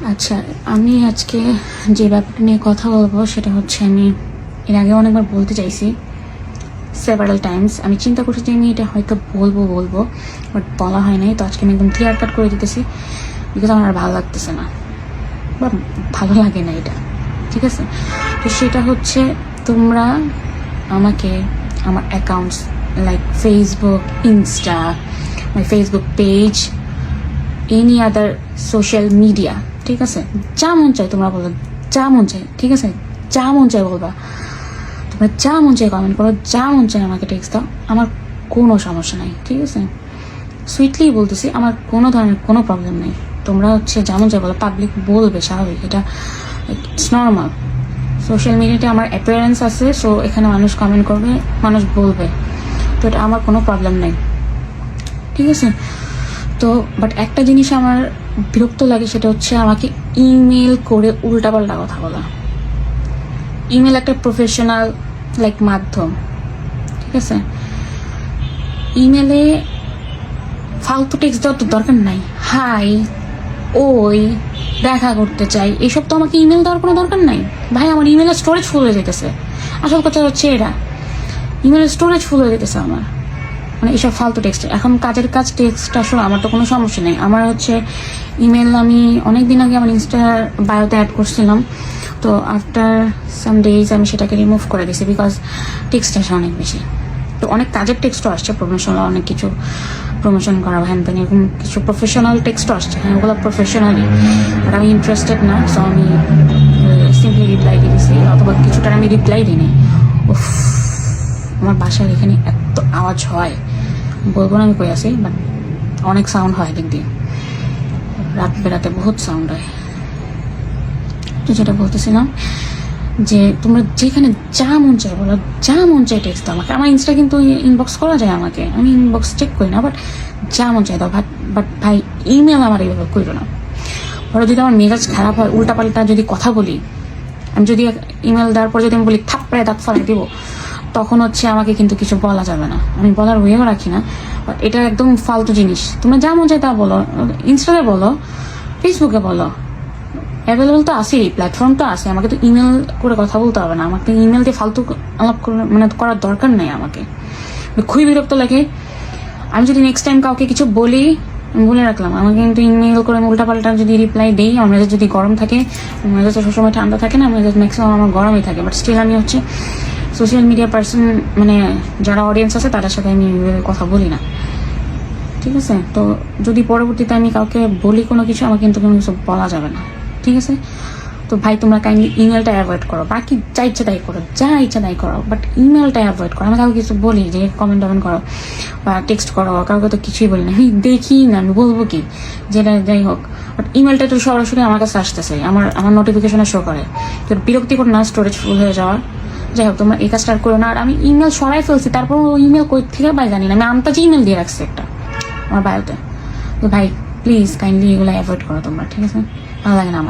আচ্ছা, আমি আজকে যে ব্যাপারটা নিয়ে কথা বলবো সেটা হচ্ছে, আমি এর আগে অনেকবার বলতে চাইছি, সেভারাল টাইমস। আমি চিন্তা করছি যে আমি এটা হয়তো বলবো বাট বলা হয় নাই। তো আজকে আমি একদম ক্লিয়ার কাট করে দিতেছি, বিকজ আমার আর ভালো লাগতেছে না বা ভালো লাগে না এটা, ঠিক আছে? তো সেটা হচ্ছে, তোমরা আমাকে আমার accounts like Facebook, Insta, my Facebook page, any other social media, ঠিক আছে, যা মন চায় তোমরা বলো, যা মন চায়, ঠিক আছে, যা মন চায় বলবা, তোমরা যা মন চায় কমেন্ট করো, যা মন চায় আমাকে টেক্সট দাও, আমার কোনো সমস্যা নাই, ঠিক আছে? সুইটলি বলতেছি, আমার কোনো ধরনের কোনো প্রবলেম নেই। তোমরা হচ্ছে যা মন চায় বলো, পাবলিক বলবে, স্বাভাবিক, এটা ইটস নর্মাল। সোশ্যাল মিডিয়াতে আমার অ্যাপিয়ারেন্স আছে, সো এখানে মানুষ কমেন্ট করবে, মানুষ বলবে, তো এটা আমার কোনো প্রবলেম নেই, ঠিক আছে? তো বাট একটা জিনিস আমার বিরক্ত লাগে, সেটা হচ্ছে আমাকে ইমেল করে উল্টাপাল্টা কথা বলা। ইমেল একটা প্রফেশনাল লাইক মাধ্যম, ঠিক আছে? ইমেলে ফালতু টেক্সট দেওয়ার তো দরকার নাই। হাই, ওই, দেখা করতে চাই, এইসব তো আমাকে ইমেল দেওয়ার কোনো দরকার নাই। ভাই, আমার ইমেলের স্টোরেজ ফুল হয়ে যেতেছে। আসল কথা হচ্ছে এটা, ইমেলের স্টোরেজ ফুল হয়ে যেতেছে আমার, মানে এইসব ফালতু টেক্সট। এখন কাজের কাজ টেক্সট আসলে আমার তো কোনো সমস্যা নেই। আমার হচ্ছে ইমেল আমি অনেক দিন আগে আমার ইনস্টার বায়োতে অ্যাড করছিলাম, তো আফটার সাম ডেজ আমি সেটাকে রিমুভ করে দিয়েছি, বিকজ টেক্সট আসে অনেক বেশি। তো অনেক কাজের টেক্সটও আসছে, প্রমোশনাল অনেক কিছু, প্রমোশন করা হ্যান তেন এরকম কিছু প্রফেশনাল টেক্সটও আসছে। হ্যাঁ, ওগুলো প্রফেশনালি, বাট আমি ইন্টারেস্টেড না, সো আমি সিম্পলি রিপ্লাই দিয়েছি, অথবা কিছুটার আমি রিপ্লাই দিই। উফ, আমার বাসার এখানে এত আওয়াজ হয়, বলবো না আমি কই আছি, বাট অনেক সাউন্ড হয় দিক দিয়ে, রাত বেরাতে বহুত সাউন্ড হয়। তো যেটা বলতেছিলাম, যে তোমরা যেখানে যা মন চায় বলো, যা মন চায় টেক্সট দাও আমাকে। আমার ইনস্টা কিন্তু ইনবক্স করা যায় আমাকে, আমি ইনবক্স চেক করি না, বাট যা মন চায় দাও। বাট ভাই, ইমেল আমার এইভাবে করো না। ধরো যদি আমার মেজাজ খারাপ হয়, উল্টাপাল্টা যদি কথা বলি, আমি যদি ইমেল দেওয়ার পর যদি আমি বলি থাপ্পড়ায় দাঁত ফলাই দিব, তখন হচ্ছে আমাকে কিন্তু কিছু বলা যাবে না, আমি বলার ওয়েও রাখি না। বাট এটা একদম ফালতু জিনিস। তোমরা যা মন চায় তা বলো, ইনস্টাতে বলো, ফেসবুকে বলো, অ্যাভেলেবল তো আছেই, প্ল্যাটফর্ম তো আছে। আমাকে তো ইমেল করে কথা বলতে হবে না, আমাকে ইমেল দিয়ে ফালতু আলাপ মানে করার দরকার নেই। আমাকে খুবই বিরক্ত লাগে। আমি যদি নেক্সট টাইম কাউকে কিছু বলি, আমি বলে রাখলাম, আমাকে কিন্তু ইমেল করে উল্টাপাল্টা যদি রিপ্লাই দিই, আমার মেজাজ যদি গরম থাকে, মেজাজ তো সবসময় ঠান্ডা থাকে না, মেজাজ ম্যাক্সিমাম আমার গরমই থাকে, বাট স্টিল আমি হচ্ছে সোশ্যাল মিডিয়া পার্সন, মানে যারা অডিয়েন্স আছে তাদের সাথে আমি কথা বলি না, ঠিক আছে? তো যদি পরবর্তীতে আমি কাউকে বলি কোনো কিছু, আমাকে কিন্তু কোনো কিছু বলা যাবে না, ঠিক আছে? তো ভাই, তোমরা কাইন্ডলি ইমেলটা অ্যাভয়েড করো, বাকি যা ইচ্ছা তাই করো, যা ইচ্ছা তাই করো, বাট ইমেলটা অ্যাভয়েড করো। আমি কাউকে কিছু বলি যে কমেন্ট টমেন্ট করো বা টেক্সট করো, কাউকে তো কিছুই বলি না, আমি দেখি না, আমি বলবো কি, যেটা যাই হোক। বাট ইমেলটা তো সরাসরি আমার কাছে আসতেছে, আমার নোটিফিকেশনে শো করে, তো বিরক্তিকর না স্টোরেজ ফুল হয়ে যাওয়া। যাই হোক, তোমরা এই কাজটা করো না। আর আমি ইমেল সরাই ফেলছি, তারপর ইমেল কই থেকে ভাই জানি না, আমি আন্তাজে ইমেল দিয়ে রাখছি একটা আমার বায়োতে। তো ভাই, প্লিজ কাইন্ডলি এগুলো অ্যাভয়েড করো তোমরা, ঠিক আছে? ভালো লাগে না আমার।